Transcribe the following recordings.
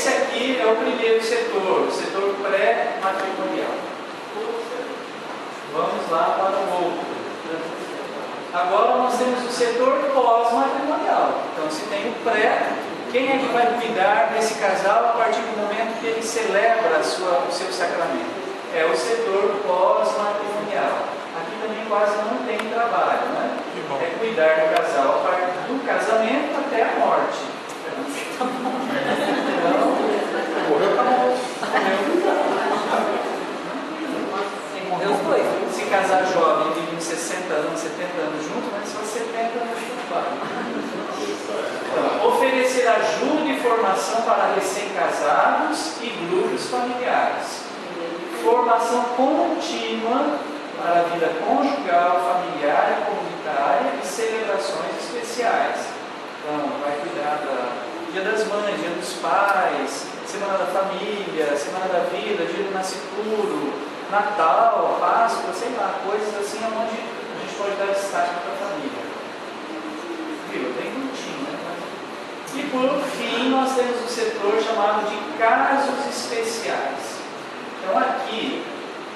esse aqui é o primeiro setor, o setor pré-matrimonial. Vamos lá para o outro. Agora nós temos o setor pós-matrimonial. Então, se tem o pré, quem é que vai cuidar desse casal a partir do momento que ele celebra o seu sacramento? É o setor pós-matrimonial. Aqui também quase não tem trabalho, né? É cuidar do casal a partir do casamento até a morte. Morreu, tá bom. Morreu os dois. Se casar jovem, vive uns 60 anos, 70 anos junto, mas só 70 anos de trabalho. Então, oferecer ajuda e formação para recém-casados e grupos familiares. Formação contínua para a vida conjugal, familiar e comunitária e celebrações especiais. Então, vai cuidar do Dia das Mães, Dia dos Pais, Semana da Família, Semana da Vida, Dia do Nascituro, Natal, Páscoa, sei lá, coisas assim onde a gente pode dar destaque para a família. Viu? Bem curtinho, né? E por fim, nós temos o setor chamado de casos especiais. Então aqui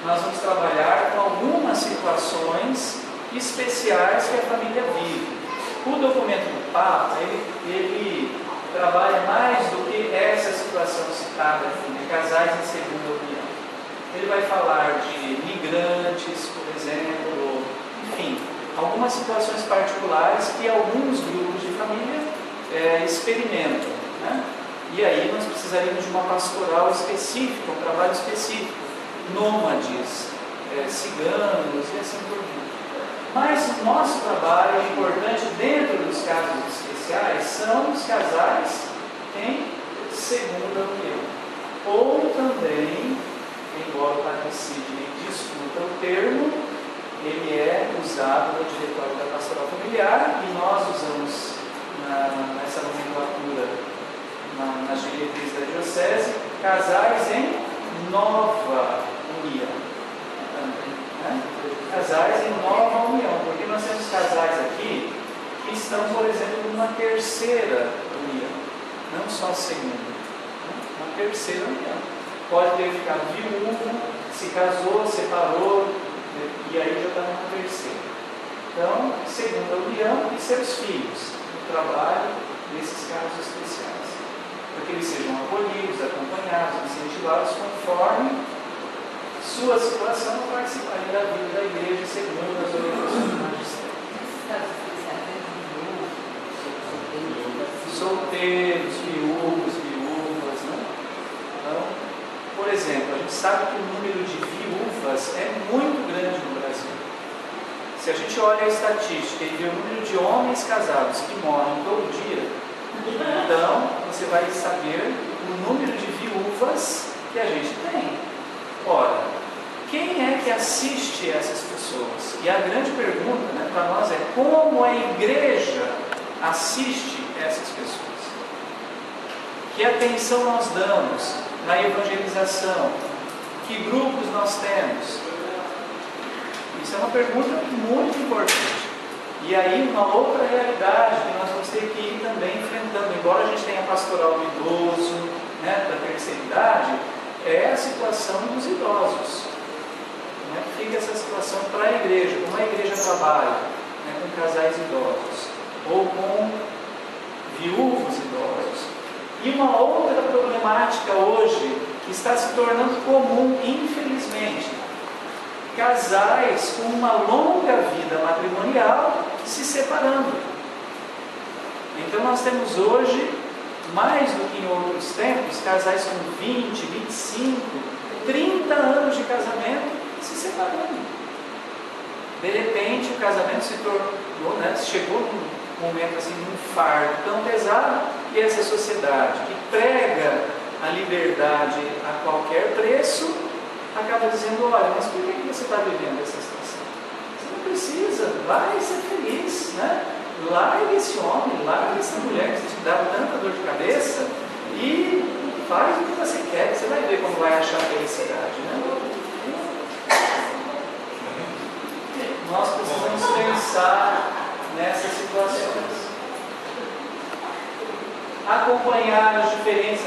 nós vamos trabalhar com algumas situações especiais que a família vive. O documento do Papa, ele trabalha mais do que essa situação citada aqui, de casais em segunda união. Ele vai falar de migrantes, por exemplo, enfim, algumas situações particulares que alguns grupos de família experimentam, né? E aí nós precisaríamos de uma pastoral específica, um trabalho específico, nômades, ciganos e assim por diante. Mas o nosso trabalho importante dentro dos casos especiais são os casais em segunda união. Ou também, embora o Padre Sidney discuta o termo, ele é usado no diretório da pastoral familiar e nós usamos nessa nomenclatura, nas diretrizes da diocese, casais em nova união. Né? Casais em nova união, porque nós temos casais aqui que estão, por exemplo, numa terceira união, não só segunda, né? Uma terceira união. Pode ter ficado viúvo, se casou, separou, e aí já está numa terceira. Então, segunda união e seus filhos, o trabalho desses casos especiais, para que eles sejam acolhidos, acompanhados, incentivados conforme sua situação a participarem da vida da igreja segundo as orientações do magistério. Solteiros, viúvos, viúvas, né? Então, por exemplo, a gente sabe que o número de viúvas é muito grande no Brasil. Se a gente olha a estatística e vê o número de homens casados que morrem todo dia, então você vai saber o número de viúvas que a gente tem. Ora, quem é que assiste essas pessoas? E a grande pergunta, né, para nós é como a igreja assiste essas pessoas? Que atenção nós damos na evangelização? Que grupos nós temos? Isso é uma pergunta muito importante. E aí uma outra realidade que nós vamos ter que ir também enfrentando, embora a gente tenha a pastoral do idoso, né, da terceira idade, é a situação dos idosos. Como é que fica essa situação para a igreja? Como a igreja trabalha, né, com casais idosos ou com viúvos idosos? E uma outra problemática hoje que está se tornando comum, infelizmente, casais com uma longa vida matrimonial se separando. Então nós temos hoje, mais do que em outros tempos, casais com 20, 25, 30 anos de casamento se separando. De repente o casamento se tornou, né, chegou num momento assim, num fardo tão pesado, e essa sociedade que prega a liberdade a qualquer preço, acaba dizendo, olha, mas por que você está vivendo essa situação? Você não precisa, vai ser feliz, né? Largue esse homem, largue essa mulher que te dá tanta dor de cabeça e faz o que você quer, você vai ver como vai achar felicidade, né? Nós precisamos pensar nessas situações. acompanhar as diferentes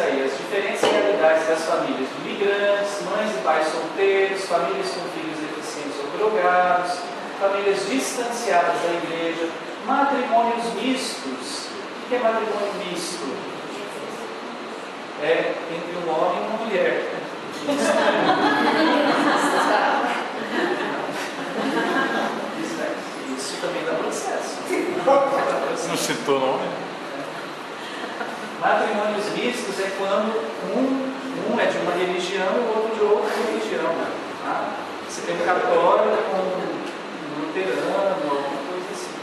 realidades das famílias de imigrantes, mães e pais solteiros, famílias com filhos deficientes ou drogados, famílias distanciadas da igreja, matrimônios mistos. O que é matrimônio misto? É entre um homem e uma mulher. Isso também dá processo. Não citou nome? Matrimônios mistos é quando um é de uma religião e o outro de outra religião. Tá? Você tem um católico com um luterano, alguma coisa assim.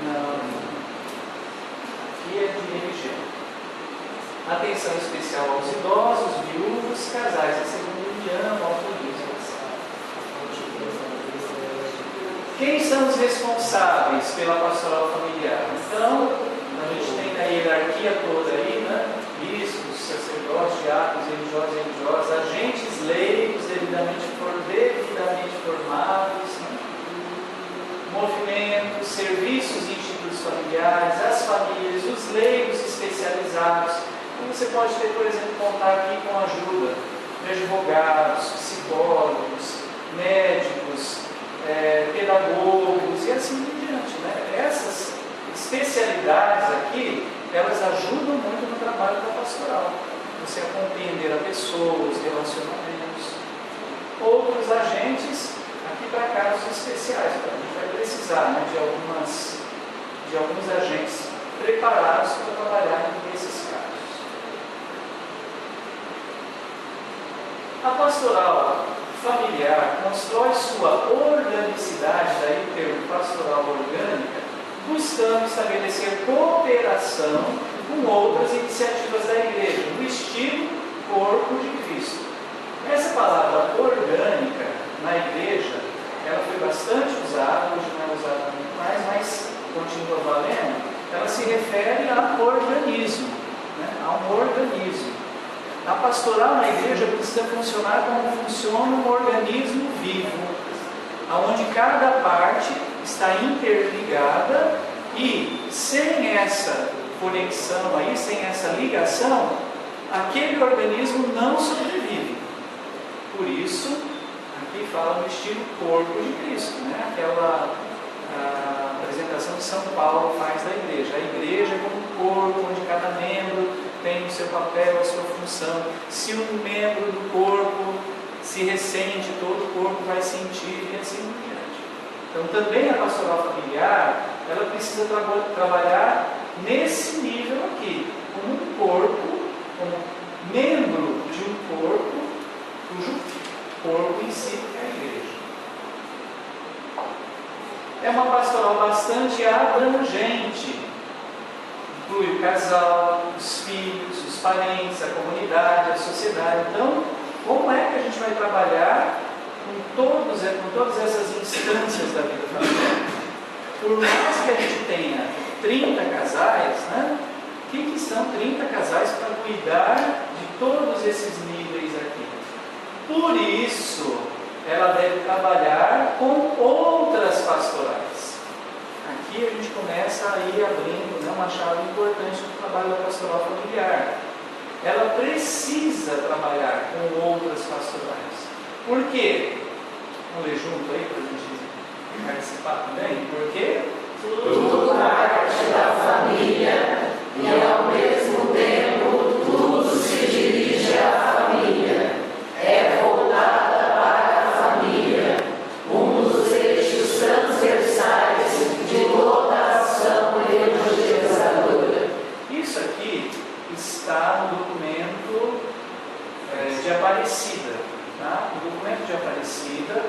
Não. Aqui é de religião. Atenção especial aos idosos, viúvos, casais de segunda união, autorizam. Quem são os responsáveis pela pastoral familiar? Então, a gente tem a hierarquia toda aí, né? Bispos, sacerdotes, diáconos, religiosas, agentes leigos devidamente formados, né? Movimentos, serviços e institutos familiares, as famílias, os leigos especializados. Então, você pode ter, por exemplo, contar aqui com a ajuda de advogados, psicólogos, médicos, pedagogos e assim por diante, né? Essas especialidades aqui, elas ajudam muito no trabalho da pastoral. Você a compreender a pessoa, os relacionamentos. Outros agentes, aqui para casos especiais, a gente vai precisar, né, de alguns agentes preparados para trabalhar nesses casos. A pastoral familiar constrói sua organicidade, daí o termo pastoral orgânica, buscando estabelecer cooperação com outras iniciativas da igreja, no estilo corpo de Cristo. Essa palavra orgânica na igreja, ela foi bastante usada, hoje não é usada muito mais, mas continua valendo. Ela se refere a organismo, né? A um organismo. A pastoral na igreja precisa funcionar como funciona um organismo vivo, onde cada parte está interligada e sem essa conexão aí, sem essa ligação, aquele organismo não sobrevive. Por isso, aqui fala no estilo corpo de Cristo, né? Aquela apresentação que São Paulo faz da igreja. A igreja é como um corpo onde cada membro tem o seu papel, a sua função. Se um membro do corpo se ressente, todo o corpo vai sentir e assim por diante. Então também a pastoral familiar, ela precisa trabalhar nesse nível aqui, como um corpo, como membro de um corpo, cujo corpo em si é a igreja. É uma pastoral bastante abrangente. Inclui o casal, os filhos, os parentes, a comunidade, a sociedade. Então, como é que a gente vai trabalhar com todas essas instâncias da vida familiar? Por mais que a gente tenha 30 casais, né? O que são 30 casais para cuidar de todos esses níveis aqui? Por isso, ela deve trabalhar com outras pastorais. Aqui a gente começa a ir abrindo, né, uma chave importante do trabalho da pastoral familiar. Ela precisa trabalhar com outras pastorais. Por quê? Vamos ler junto aí para a gente participar também? Por quê? Tudo parte da família e ao mesmo tempo tudo se dirige à família. É voltada para a família, um dos eixos transversais de toda a ação evangelizadora. Isso aqui está no documento de Aparecida. Tá? No documento de Aparecida,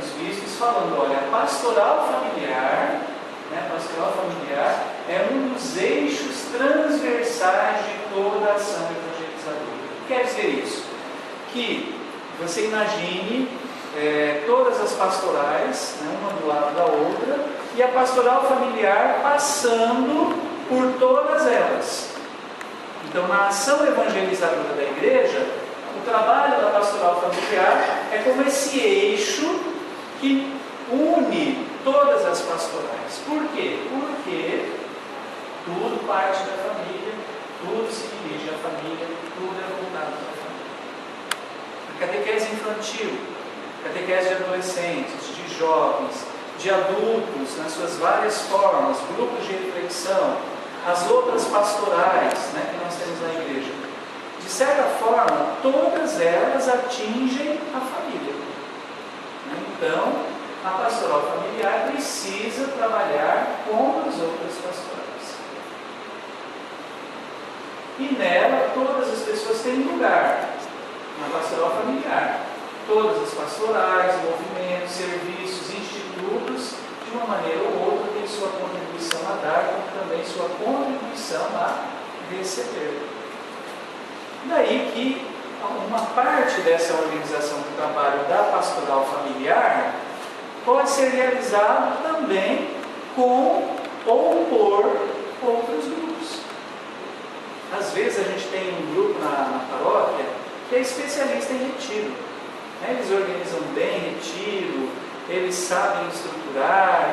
os bispos falando, olha, a pastoral familiar, né, a pastoral familiar é um dos eixos transversais de toda a ação evangelizadora. O que quer dizer isso? Que você imagine todas as pastorais, né, uma do lado da outra, e a pastoral familiar passando por todas elas. Então, na ação evangelizadora da igreja, o trabalho da pastoral familiar é como esse eixo que une todas as pastorais. Por quê? Porque tudo parte da família, tudo se dirige à família, tudo é voltado para a família. A catequese infantil, catequese de adolescentes, de jovens, de adultos, nas suas várias formas, grupos de reflexão, as outras pastorais, né, que nós temos na igreja. De certa forma, todas elas atingem a família. Então, a pastoral familiar precisa trabalhar com as outras pastorais. E nela, todas as pessoas têm lugar na pastoral familiar. Todas as pastorais, movimentos, serviços, institutos, de uma maneira ou outra, têm sua contribuição a dar, como também sua contribuição a receber. Daí que uma parte dessa organização do trabalho da pastoral familiar pode ser realizado também com ou por outros grupos. Às vezes a gente tem um grupo na paróquia que é especialista em retiro. Eles organizam bem retiro, eles sabem estruturar,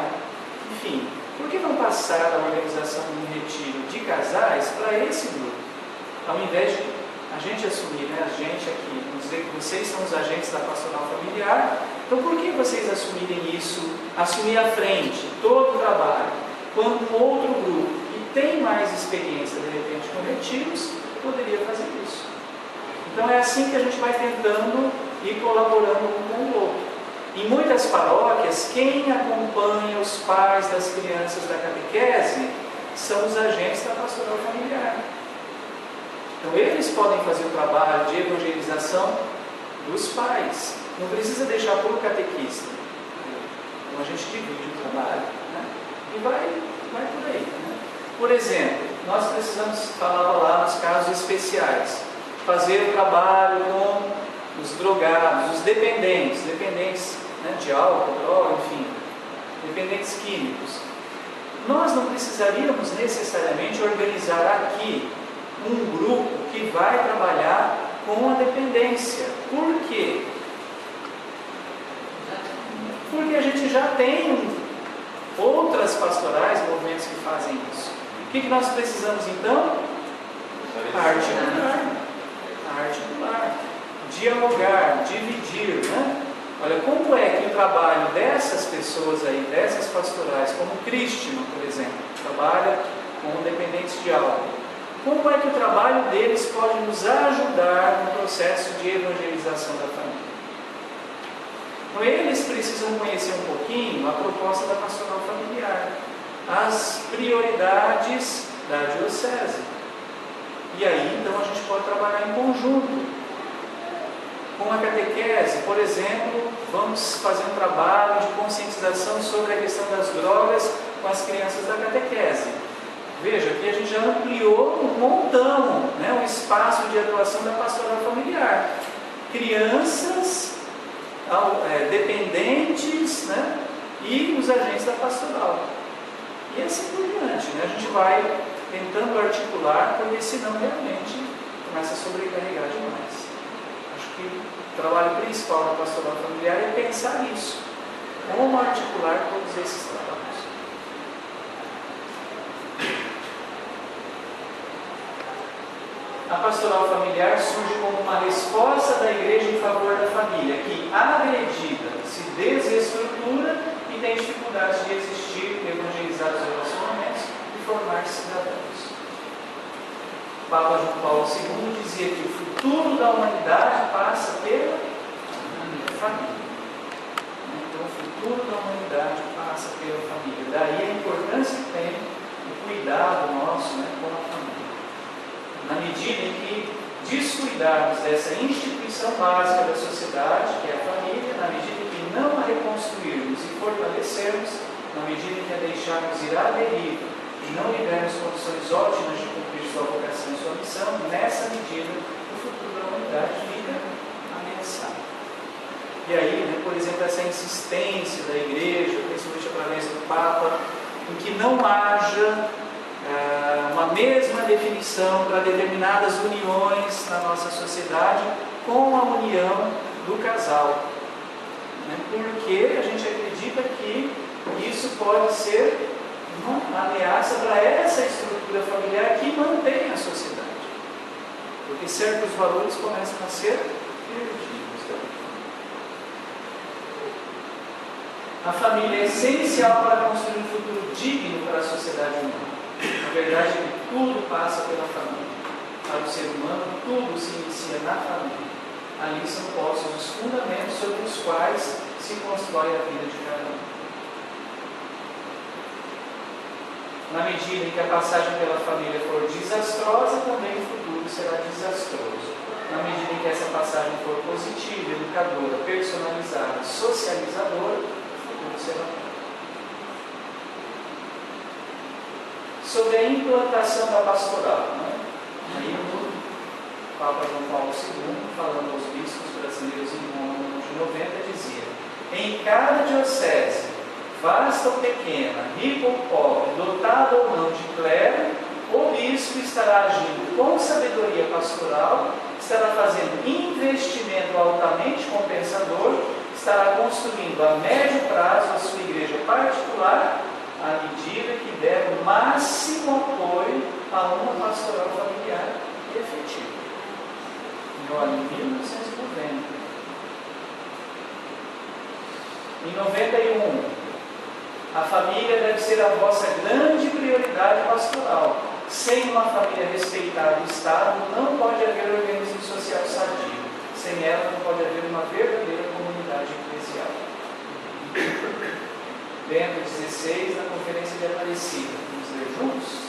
enfim. Por que não passar a organização de um retiro de casais para esse grupo? Ao invés de a gente assumir, a gente aqui, vamos dizer que vocês são os agentes da pastoral familiar, então por que vocês assumirem isso, assumir à frente todo o trabalho, quando um outro grupo que tem mais experiência, de repente, com retiros, poderia fazer isso? Então é assim que a gente vai tentando ir colaborando um com o outro. Em muitas paróquias, quem acompanha os pais das crianças da catequese são os agentes da pastoral familiar. Então eles podem fazer o trabalho de evangelização dos pais. Não precisa deixar para o catequista. Então a gente divide o trabalho, né? E vai por aí. Né? Por exemplo, nós precisamos, falava lá nos casos especiais, fazer o trabalho com os drogados, os dependentes, né, de álcool, droga, enfim, dependentes químicos. Nós não precisaríamos necessariamente organizar aqui um grupo que vai trabalhar com a dependência. Por quê? Porque a gente já tem outras pastorais, movimentos que fazem isso. O que nós precisamos então? Articular, dialogar, dividir, né? Olha, como é que o trabalho dessas pessoas aí, dessas pastorais, como Cristina, por exemplo, trabalha com dependentes de álcool, como é que o trabalho deles pode nos ajudar no processo de evangelização da família? Então, eles precisam conhecer um pouquinho a proposta da pastoral familiar, as prioridades da diocese. E aí, então, a gente pode trabalhar em conjunto. Com a catequese, por exemplo, vamos fazer um trabalho de conscientização sobre a questão das drogas com as crianças da catequese. Veja, aqui a gente já ampliou um montão, né, o espaço de atuação da pastoral familiar. Crianças, dependentes, né, e os agentes da pastoral. E assim por diante. Né, a gente vai tentando articular, porque senão realmente começa a sobrecarregar demais. Acho que o trabalho principal da pastoral familiar é pensar nisso. Como articular todos esses trabalhos. A pastoral familiar surge como uma resposta da igreja em favor da família, que, agredida, se desestrutura e tem dificuldades de existir, evangelizar os relacionamentos e formar cidadãos. O Papa João Paulo II dizia que o futuro da humanidade passa pela família. Então, o futuro da humanidade passa pela família. Daí a importância que tem o cuidado nosso, né, com a família. Na medida em que descuidarmos dessa instituição básica da sociedade, que é a família, na medida em que não a reconstruirmos e fortalecermos, na medida em que a deixarmos ir à deriva e não lhe dermos condições ótimas de cumprir sua vocação e sua missão, nessa medida o futuro da humanidade fica ameaçado. E aí, né, por exemplo, essa insistência da igreja, principalmente através do Papa, em que não haja uma mesma definição para determinadas uniões na nossa sociedade com a união do casal. Né? Porque a gente acredita que isso pode ser uma ameaça para essa estrutura familiar que mantém a sociedade. Porque certos valores começam a ser perdidos. A família é essencial para construir um futuro digno para a sociedade humana. A verdade é que tudo passa pela família. Para o ser humano, tudo se inicia na família. Ali são postos os fundamentos sobre os quais se constrói a vida de cada um. Na medida em que a passagem pela família for desastrosa, também o futuro será desastroso. Na medida em que essa passagem for positiva, educadora, personalizada, socializadora, o futuro será bom. Sobre a implantação da pastoral, aí o Papa João Paulo II, falando aos bispos brasileiros em Roma no ano de 90, dizia: em cada diocese, vasta ou pequena, rico ou pobre, dotado ou não de clero, o bispo estará agindo com sabedoria pastoral, estará fazendo investimento altamente compensador, estará construindo a médio prazo a sua igreja particular, à medida que der o máximo apoio a uma pastoral familiar efetiva. Olha, em 1990. Em 91, a família deve ser a vossa grande prioridade pastoral. Sem uma família respeitada e estável, não pode haver organismo social sadio. Sem ela, não pode haver uma verdadeira comunidade eclesial. Bento XVI, na Conferência de Aparecida. Vamos ler juntos?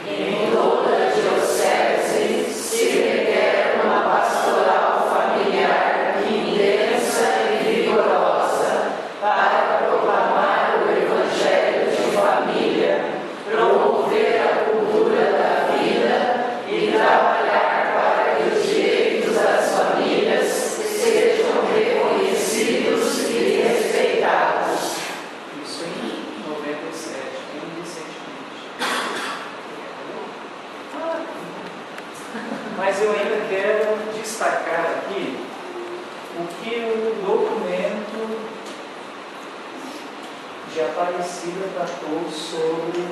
Em toda diocese se requer uma pastoral familiar intensa e vigorosa para proclamar o Evangelho de família, promover a cultura da vida e trabalhar para que os direitos das famílias sejam reconhecidos e respeitados. Isso em 97, bem recentemente. Mas eu ainda quero destacar aqui o que o documento de Aparecida tratou sobre